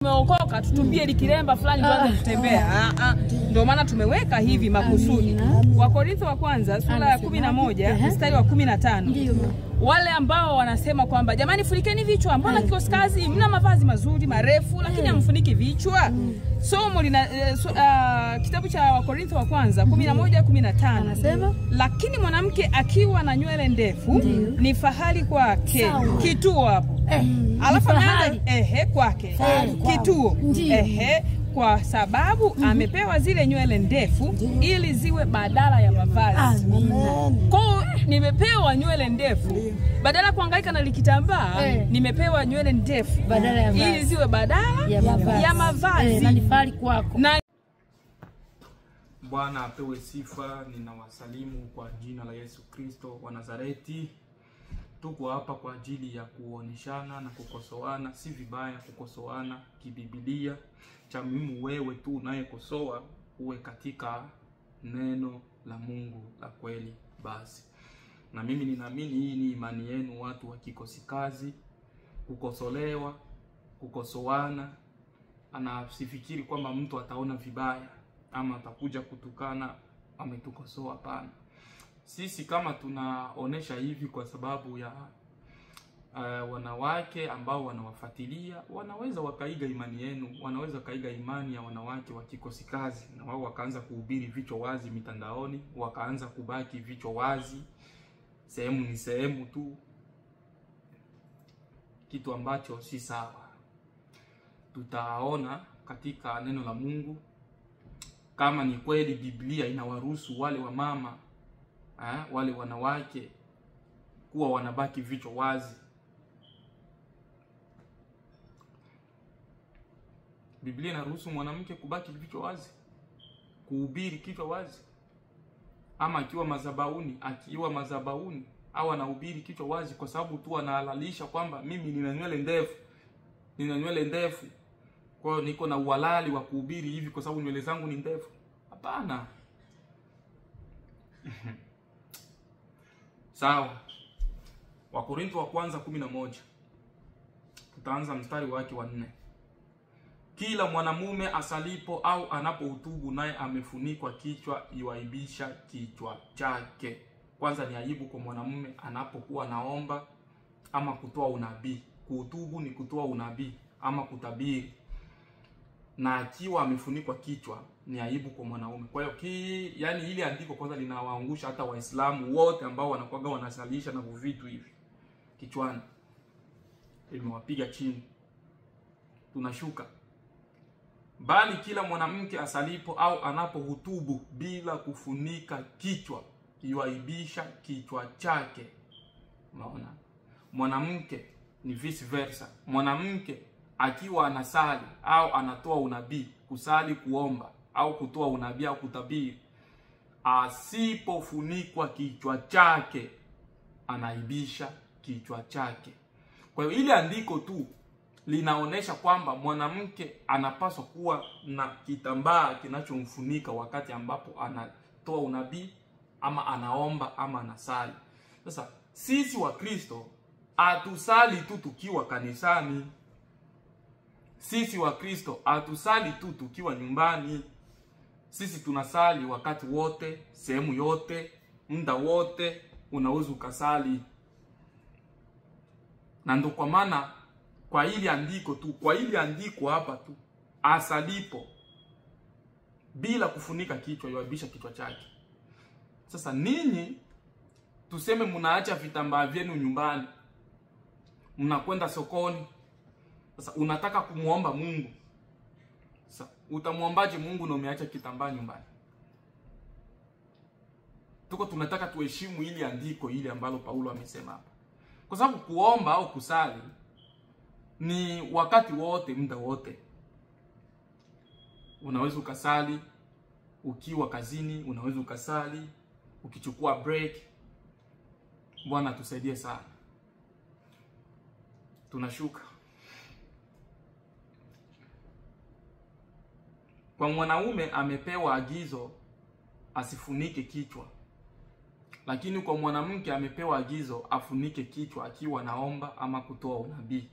Tumeokoka tutupie likiremba fulani tuanze kutembea. Ndio maana tumeweka hivi makusudi. Wakorintho wa kwanza sura ya 11 mstari wa 15. Wale ambao wanasema kwamba jamani funikeni vichwa, mbona kikosi kazi mna mavazi mazuri marefu lakini hamfuniki vichwa. Somo lina kitabu cha Wakorintho wa kwanza 11:15 anasema lakini mwanamke akiwa na nywele ndefu ni fahari kwake. Kituo hapo. Alafu kwake. Kituo. Kwa sababu amepewa zile nywele ndefu ili ziwe badala ya mavazi. Kwa nimepewa nywele ndefu badala kuhangaika na likitambaa, nimepewa nywele ndefu badala ya mavazi, ili ziwe badala ya mavazi. Na nifali kwako. Bwana apewe sifa. Ninawasalimu kwa jina la Yesu Kristo wa Nazareti. Tuko hapa kwa ajili ya kuoneshana na kukosoana. Si vibaya kukosoana kibiblia. Cha muhimu wewe tu unayekosoa uwe katika neno la Mungu la kweli basi. Na mimi ninaamini hii ni imani yenu watu wa kikosi kazi, kukosolewa, kukosoana. Anasifikiri kwamba mtu ataona vibaya ama atakuja kutukana ametukosoa. Hapana. Sisi kama tunaonesha hivi kwa sababu ya wanawake ambao wanawafuatilia, wanaweza wakaiga imani yenu, wanaweza kaiga imani ya wanawake wa kikosi kazi, na wao wakaanza kuhubiri vichwa wazi mitandaoni, wakaanza kubaki vichwa wazi, sehemu ni sehemu tu, kitu ambacho si sawa. Tutaona katika neno la Mungu kama ni kweli Biblia inawaruhusu wale wa mama wale wanawake kuwa wanabaki vichwa wazi. Biblia inaruhusu mwanamke kubaki vichwa wazi, kuhubiri kichwa wazi, ama akiwa madhabahuni au anahubiri kichwa wazi kwa sababu tu anahalalisha kwamba mimi nina nywele ndefu, kwa hiyo niko na uhalali wa kuhubiri hivi kwa sababu nywele zangu ni ndefu. Hapana. Sawa. Wakorintho wa kwanza 11. Tutaanza mstari wake wa 4. Kila mwanamume asalipo au anapohutubu naye amefunikwa kichwa yuaibisha kichwa chake. Kwanza ni aibu kwa mwanamume anapokuwa naomba ama kutoa unabii. Kuhutubu ni kutoa unabii ama kutabiri. Na akiwa amefunikwa kichwa ni aibu kwa mwanaume. Kwa hiyo yani ile andiko kwanza linawaangusha hata Waislamu wote ambao wanakuaga wanasalisha na vitu hivi kichwani. Limewapiga chini. Tunashuka. Bali kila mwanamke asalipo au anapohutubu bila kufunika kichwa yuaibisha kichwa chake. Unaona? Mwanamke ni vice versa. Mwanamke akiwa anasali au anatoa unabii, kusali, kuomba au kutoa unabii au kutabiri, asipofunikwa kichwa chake anaibisha kichwa chake. Kwa hiyo ile andiko tu linaonesha kwamba mwanamke anapaswa kuwa na kitambaa kinachomfunika wakati ambapo anatoa unabii ama anaomba ama anasali. Sasa sisi wa Kristo hatusali tu tukiwa kanisani. Sisi wa Kristo hatusali tu tukiwa nyumbani. Sisi tunasali wakati wote, sehemu yote, muda wote unaweza ukasali. Na ndio kwa maana kwa ili andiko hapa tu, asalipo bila kufunika kichwa yuaibisha kichwa chake. Sasa ninyi tuseme mnaacha vitambaa vyenu nyumbani, mnakwenda sokoni. Sasa unataka kumuomba Mungu. Sasa utamuombaje Mungu na umeacha kitambaa nyumbani? Tunataka tuheshimu ili andiko ile ambalo Paulo amesema hapa. Kwa sababu kuomba au kusali ni wakati wote, muda wote. Unaweza ukasali ukiwa kazini, unaweza ukasali ukichukua break. Bwana tusaidie sana. Tunashuka. Kwa mwanaume amepewa agizo asifunike kichwa. Lakini kwa mwanamke amepewa agizo afunike kichwa akiwa naomba ama kutoa unabii.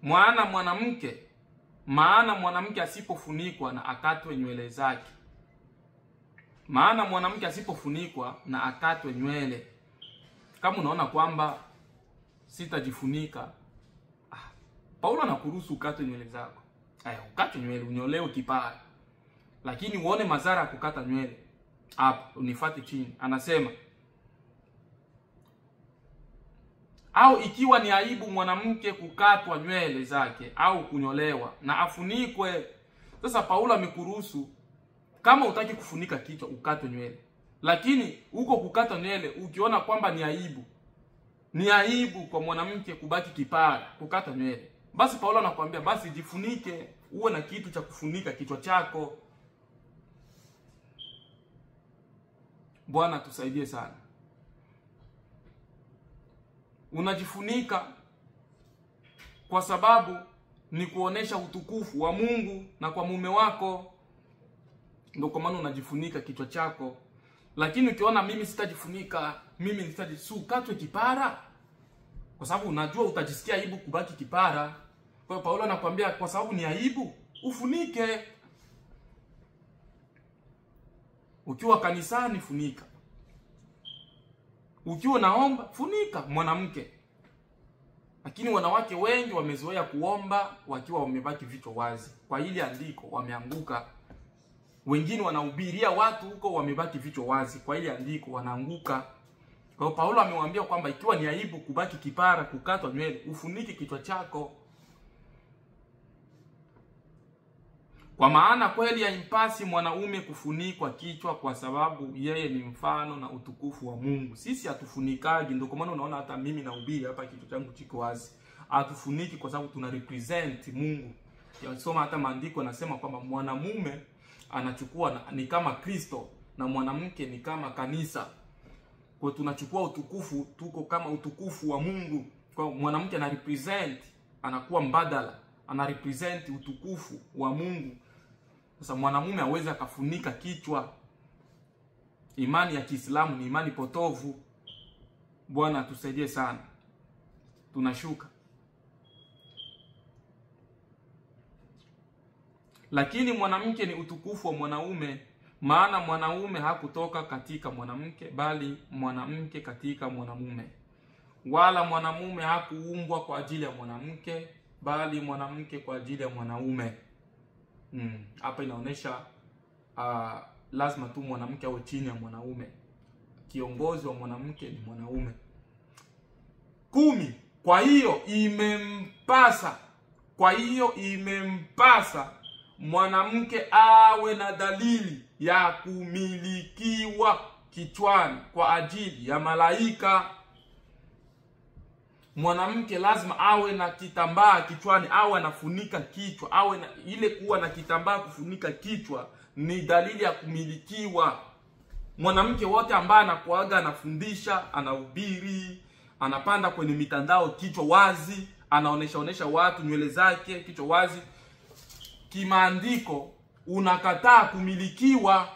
maana mwanamke asipofunikwa na akatwe nywele zake. Maana mwanamke asipofunikwa na akatwe nywele. Kama unaona kwamba sitajifunika, Paulo anakuruhusu ukate nywele zako. Ukate nywele, unyolewe kipara. Lakini uone madhara ya kukata nywele. Hapa unifuate chini. Anasema, au ikiwa ni aibu mwanamke kukatwa nywele zake au kunyolewa na afunikwe. Sasa Paulo amekuruhusu kama utaki kufunika kichwa ukatwe nywele. Lakini huko kukata nywele ukiona kwamba ni aibu kwa mwanamke kubaki kipara, kukata nywele, basi Paulo anakuambia basi jifunike, uwe na kitu cha kufunika kichwa chako. Bwana tusaidie sana. Unajifunika kwa sababu ni kuonesha utukufu wa Mungu na kwa mume wako. Ndio kwa maana unajifunika kichwa chako. Lakini ukiona mimi sitajifunika, mimi nitajisukatwe kipara, kwa sababu unajua utajisikia aibu kubaki kipara. Kwa hiyo Paulo anakuambia kwa sababu ni aibu, ufunike. Ukiwa kanisani funika. Ukiwa naomba funika mwanamke. Lakini wanawake wengi wamezoea kuomba wakiwa wamebaki vichwa wazi. Kwa hili andiko wameanguka. Wengine wanahubiria watu huko wamebaki vichwa wazi. Kwa hili andiko wanaanguka. Kwa hiyo Paulo amewaambia kwamba ikiwa ni aibu kubaki kipara, kukatwa nywele, ufunike kichwa chako. Kwa maana kweli haimpasi mwanaume kufunikwa kichwa, kwa sababu yeye ni mfano na utukufu wa Mungu. Sisi hatufunikaji. Ndio kwa maana unaona hata mimi nahubiri hapa kichwa changu chiko wazi. Hatufuniki kwa sababu tuna represent Mungu. Yasoma hata maandiko yanasema kwamba mwanamume anachukua ni kama Kristo na mwanamke ni kama kanisa. Kwa tunachukua utukufu, tuko kama utukufu wa Mungu. Kwa mwanamke ana represent, anakuwa mbadala, ana represent utukufu wa Mungu. Sasa mwanamume hawezi akafunika kichwa. Imani ya Kiislamu ni imani potovu. Bwana tusaidie sana. Tunashuka. Lakini mwanamke ni utukufu wa mwanaume, maana mwanaume hakutoka katika mwanamke, bali mwanamke katika mwanamume. Wala mwanamume hakuumbwa kwa ajili ya mwanamke, bali mwanamke kwa ajili ya mwanaume. Hapa inaonesha lazima tu mwanamke awe chini ya mwanaume. Kiongozi wa mwanamke ni mwanaume. 10. Kwa hiyo imempasa mwanamke awe na dalili ya kumilikiwa kichwani kwa ajili ya malaika. Mwanamke lazima awe na kitambaa kichwani, awe anafunika kichwa, awe na ile kuwa na kitambaa kufunika kichwa ni dalili ya kumilikiwa. Mwanamke wote ambaye anakuaga anafundisha, anahubiri, anapanda kwenye mitandao kichwa wazi, anaonesha watu nywele zake kichwa wazi, kimaandiko unakataa kumilikiwa.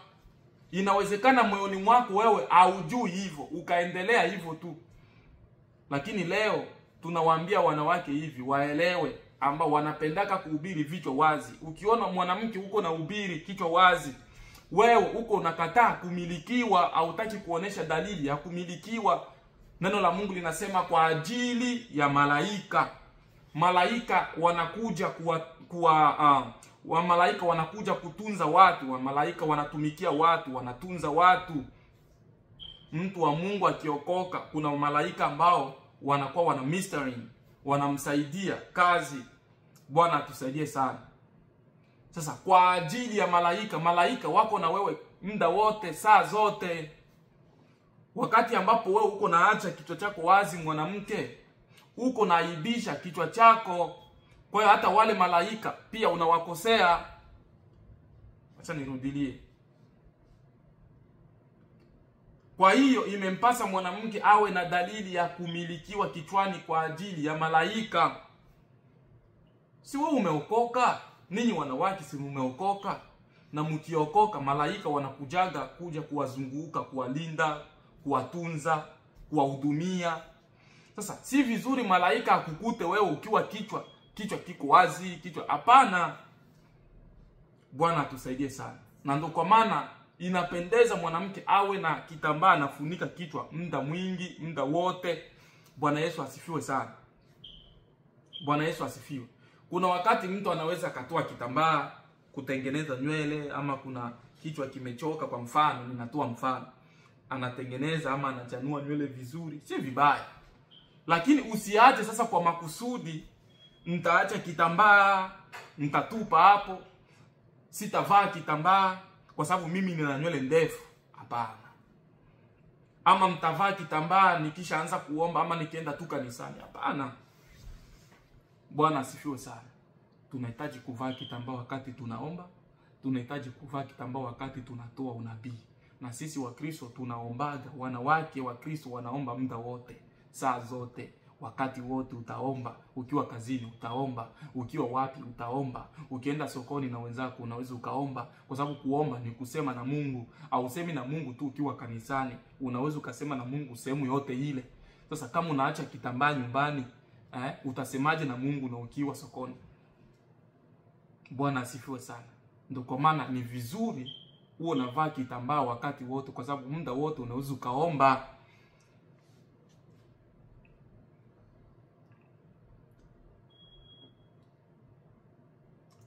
Inawezekana moyoni mwako wewe haujui hivyo, ukaendelea hivyo tu. Lakini leo tunawaambia wanawake hivi waelewe, ambao wanapendaka kuhubiri vichwa wazi. Ukiona mwanamke uko na hubiri kichwa wazi, wewe uko unakataa kumilikiwa, hautaki kuonesha dalili ya kumilikiwa. Neno la Mungu linasema kwa ajili ya malaika. Malaika wanakuja malaika wanakuja kutunza watu, malaika wanatumikia watu, wanatunza watu. Mtu wa Mungu akiokoka, kuna malaika ambao wanakuwa wana mystery, wanamsaidia kazi. Bwana tusaidie sana. Sasa kwa ajili ya malaika wako na wewe muda wote, saa zote. Wakati ambapo wewe uko naacha kichwa chako wazi mwanamke, uko naaibisha kichwa chako. Kwa hiyo hata wale malaika pia unawakosea. Acha nirudilie. Kwa hiyo imempasa mwanamke awe na dalili ya kumilikiwa kichwani kwa ajili ya malaika. Si wewe umeokoka? Ninyi wanawake si umeokoka? Na mkiokoka malaika kuja kuwazunguka, kuwalinda, kuwatunza, kuwahudumia. Sasa si vizuri malaika akukute wewe ukiwa kichwa kichwa kiko wazi, kichwa hapana. Bwana atusaidie sana. Na ndio kwa maana inapendeza mwanamke awe na kitambaa anafunika kichwa muda mwingi, muda wote. Bwana Yesu asifiwe sana. Bwana Yesu asifiwe. Kuna wakati mtu anaweza akatoa kitambaa kutengeneza nywele, ama kuna kichwa kimechoka, kwa mfano, ninatoa mfano, anatengeneza ama anachanua nywele vizuri, si vibaya. Lakini usiache sasa kwa makusudi, nitaacha kitambaa, nitatupa hapo, sitavaa kitambaa kwa sababu mimi nina nywele ndefu. Hapana. Ama mtavaa kitambaa nikishaanza kuomba ama nikienda tu kanisani. Hapana. Bwana asifiwe sana. Tunahitaji kuvaa kitambaa wakati tunaomba, tunahitaji kuvaa kitambaa wakati tunatoa unabii. Na sisi wa Kristo tunaombaga, wanawake wa Kristo wanaomba muda wote, saa zote, wakati wote utaomba. Ukiwa kazini utaomba, ukiwa wapi utaomba, ukienda sokoni na wenzako unaweza ukaomba, kwa sababu kuomba ni kusema na Mungu. Au usemi na Mungu tu ukiwa kanisani, unaweza ukasema na Mungu sehemu yote ile. Sasa kama unaacha kitambaa nyumbani, utasemaje na Mungu na ukiwa sokoni? Bwana asifiwe sana. Ndio kwa maana ni vizuri uwe unavaa kitambaa wakati wote, kwa sababu muda wote unaweza ukaomba.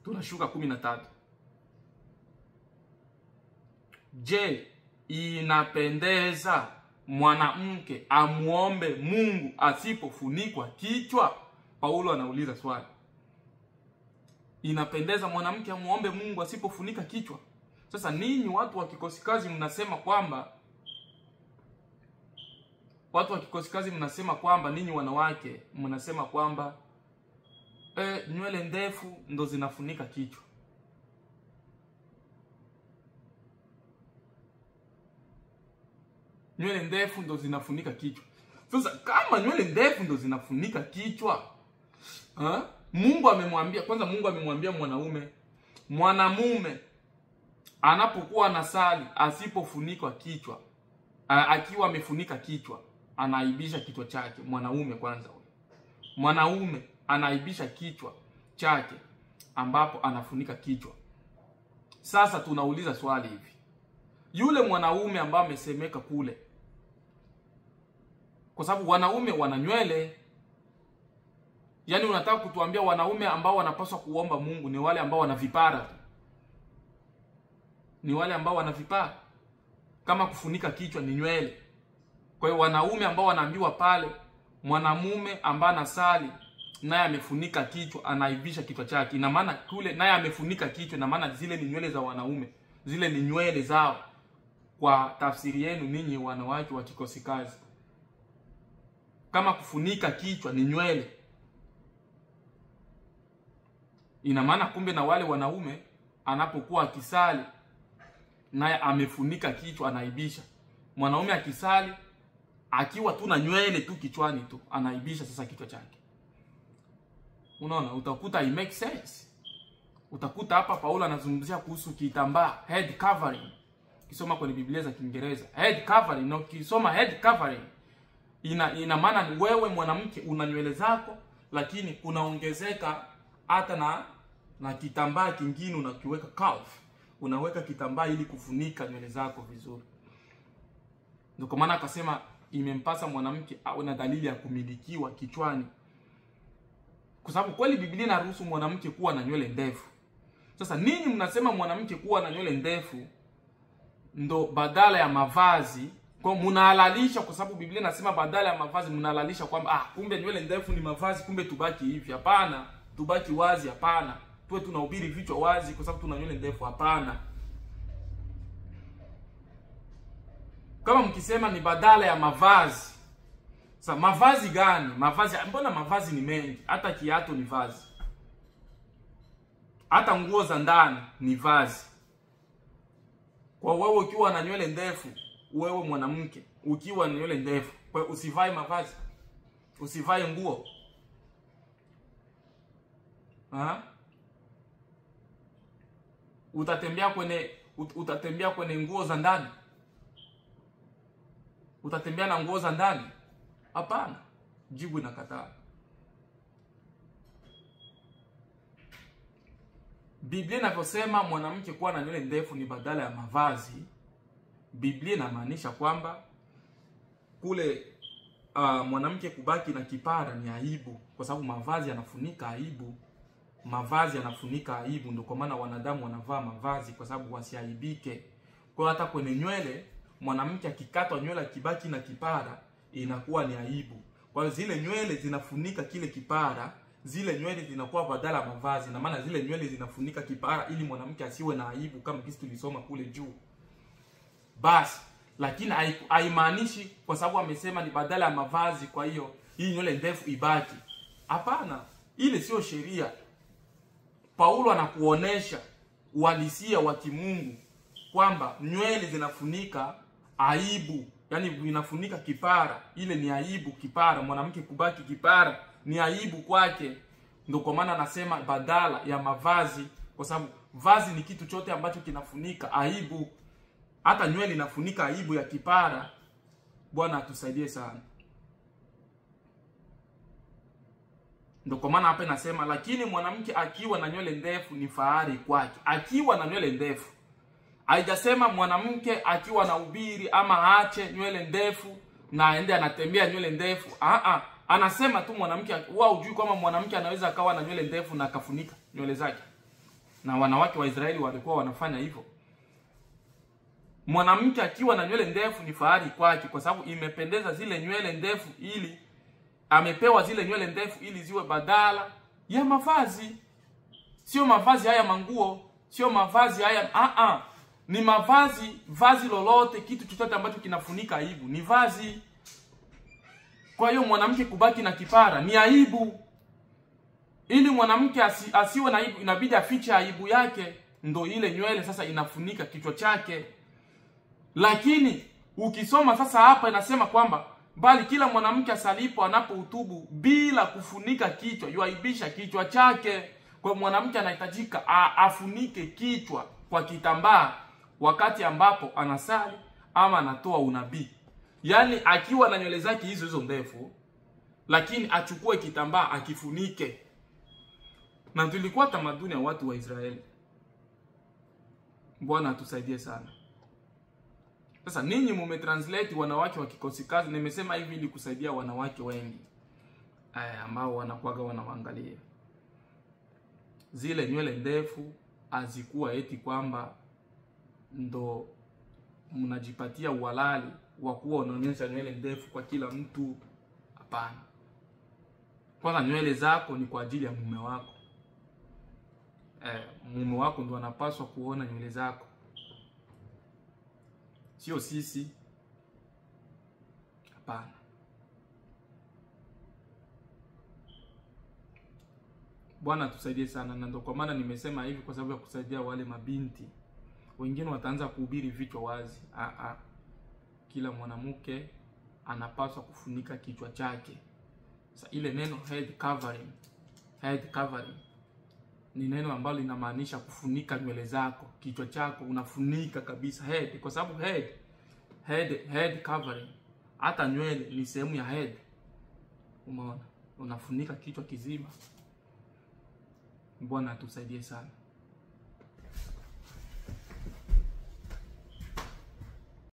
Tunashuka 13. Je, inapendeza mwanamke amuombe Mungu asipofunikwa kichwa? Paulo anauliza swali. Inapendeza mwanamke amuombe Mungu asipofunika kichwa? Sasa ninyi watu wa kikosi kazi mnasema kwamba ninyi wanawake mnasema kwamba nywele ndefu ndo zinafunika kichwa. Nywele ndefu ndo zinafunika kichwa. Sasa kama nywele ndefu ndo zinafunika kichwa, Mungu amemwambia mwanamume anapokuwa anasali asipofunikwa kichwa, akiwa amefunika kichwa, anaibisha kichwa chake. Mwanaume anaibisha kichwa chake ambapo anafunika kichwa. Sasa tunauliza swali hivi. Yule mwanaume ambaye amesemeka kule, kwa sababu wanaume wana nywele, yani unataka kutuambia wanaume ambao wanapaswa kuomba Mungu ni wale ambao wana vipara? Ni wale ambao wana vipara? Kama kufunika kichwa ni nywele. Kwa hiyo wanaume ambao wanaambiwa pale, mwanamume ambaye anasali naye amefunika kichwa, anaibisha kichwa chake, ina maana kule naye amefunika kichwa, ina maana zile ni nywele za wanaume, zile ni nywele zao kwa tafsiri yenu ninyi wanawake wa kikosi kazi. Kama kufunika kichwa ni nywele, ina maana kumbe na wale wanaume anapokuwa akisali naye amefunika kichwa, anaibisha. Mwanaume akisali akiwa tu na nywele tu kichwani tu, anaibisha sasa kichwa chake. Unaona, utakuta it makes sense. Utakuta hapa Paulo anazungumzia kuhusu kitambaa, head covering. Kisoma kwenye Biblia za Kiingereza, head covering, na ukisoma head covering ina maana wewe mwanamke una nywele zako, lakini kunaongezeka hata na kitambaa kingine unakiweka calf. Unaweka kitambaa ili kufunika nywele zako vizuri. Ndio kwa maana akasema imempasa mwanamke awe na dalili ya kumilikiwa kichwani. Kwa sababu kweli Biblia inaruhusu mwanamke kuwa na nywele ndefu. Sasa ninyi mnasema mwanamke kuwa na nywele ndefu ndo badala ya mavazi, kwa mnahalalisha, kwa sababu Biblia inasema badala ya mavazi mnahalalisha kwamba kumbe nywele ndefu ni mavazi, kumbe tubaki hivi. Hapana, tubaki wazi. Hapana, tuwe tunahubiri vichwa wazi kwa sababu tuna nywele ndefu. Hapana. Kama mkisema ni badala ya mavazi, sasa mavazi gani? Mbona mavazi ni mengi? Hata kiatu ni vazi, hata nguo za ndani ni vazi. Kwa wewe ukiwa na nywele ndefu, wewe mwanamke ukiwa na nywele ndefu, kwa usivae mavazi, usivae nguo. Utatembea kwenye nguo za ndani? Utatembea na nguo za ndani? Hapana. Jibu inakataa. Biblia inavyosema mwanamke kuwa na nywele ndefu ni badala ya mavazi, Biblia inamaanisha kwamba kule mwanamke kubaki na kipara ni aibu, kwa sababu mavazi yanafunika aibu. Mavazi yanafunika aibu, ndio kwa maana wanadamu wanavaa mavazi kwa sababu wasiaibike. Kwa hiyo hata kwenye nywele, mwanamke akikatwa nywele akibaki na kipara inakuwa ni aibu. Kwa hiyo zile nywele zinafunika kile kipara, zile nywele zinakuwa badala ya mavazi, na maana zile nywele zinafunika kipara ili mwanamke asiwe na aibu, kama kisi tulisoma kule juu. Basi, lakini haimaanishi kwa sababu amesema ni badala ya mavazi kwa hiyo hii nywele ndefu ibaki. Hapana, ile sio sheria. Paulo anakuonesha uhalisia wa kimungu kwamba nywele zinafunika aibu, yani vinafunika kipara. Ile ni aibu, kipara. Mwanamke kubaki kipara ni aibu kwake. Ndio kwa maana anasema badala ya mavazi, kwa sababu vazi ni kitu chote ambacho kinafunika aibu. Hata nywele inafunika aibu ya kipara. Bwana atusaidie sana. Ndio kwa maana hapa inasema lakini mwanamke akiwa na nywele ndefu ni fahari kwake. Akiwa na nywele ndefu. Haijasema mwanamke akiwa na ubiri ama aache nywele ndefu na aende anatembea nywele ndefu. Anasema tu mwanamke, wao hujui kama mwanamke anaweza akawa na nywele ndefu na akafunika nywele zake. Na wanawake wa Israeli walikuwa wanafanya hivyo. Mwanamke akiwa na nywele ndefu ni fahari kwake, kwa sababu imependeza zile nywele ndefu, ili amepewa zile nywele ndefu ili ziwe badala ya mavazi. Sio mavazi haya manguo, sio mavazi haya ni mavazi, vazi lolote, kitu chochote ambacho kinafunika aibu ni vazi. Kwa hiyo mwanamke kubaki na kipara ni aibu. Ili mwanamke asiwe na aibu, inabidi afiche aibu yake, ndo ile nywele sasa inafunika kichwa chake. Lakini ukisoma sasa hapa inasema kwamba bali kila mwanamke asalipo anapohutubu bila kufunika kichwa yuaibisha kichwa chake. Kwa mwanamke anahitajika afunike kichwa kwa kitambaa wakati ambapo anasali ama anatoa unabii. Yaani akiwa na nywele zake hizo ndefu, lakini achukue kitambaa akifunike. Na tulikuwa tamaduni ya watu wa Israeli. Bwana atusaidie sana. Sasa ninyi mumetranslate wanawake wa kikosi kazi. Nimesema hivi ili kusaidia wanawake wengi ambao wanakuaga wanaangalia. Zile nywele ndefu azikuwa eti kwamba ndo mnajipatia uhalali wa kuwa unaonyesha nywele ndefu kwa kila mtu. Hapana. Kwanza nywele zako ni kwa ajili ya mume wako. Mume wako ndo anapaswa kuona nywele zako, sio sisi. Hapana. Bwana tusaidie sana. Na ndio kwa maana nimesema hivi, kwa sababu ya kusaidia wale mabinti. Wengine wataanza kuhubiri vichwa wazi. Kila mwanamke anapaswa kufunika kichwa chake. Sasa ile neno head covering ni neno ambalo linamaanisha kufunika nywele zako, kichwa chako unafunika kabisa head, kwa sababu head covering, hata nywele ni sehemu ya head. Umeona? Unafunika kichwa kizima. Bwana atusaidie sana.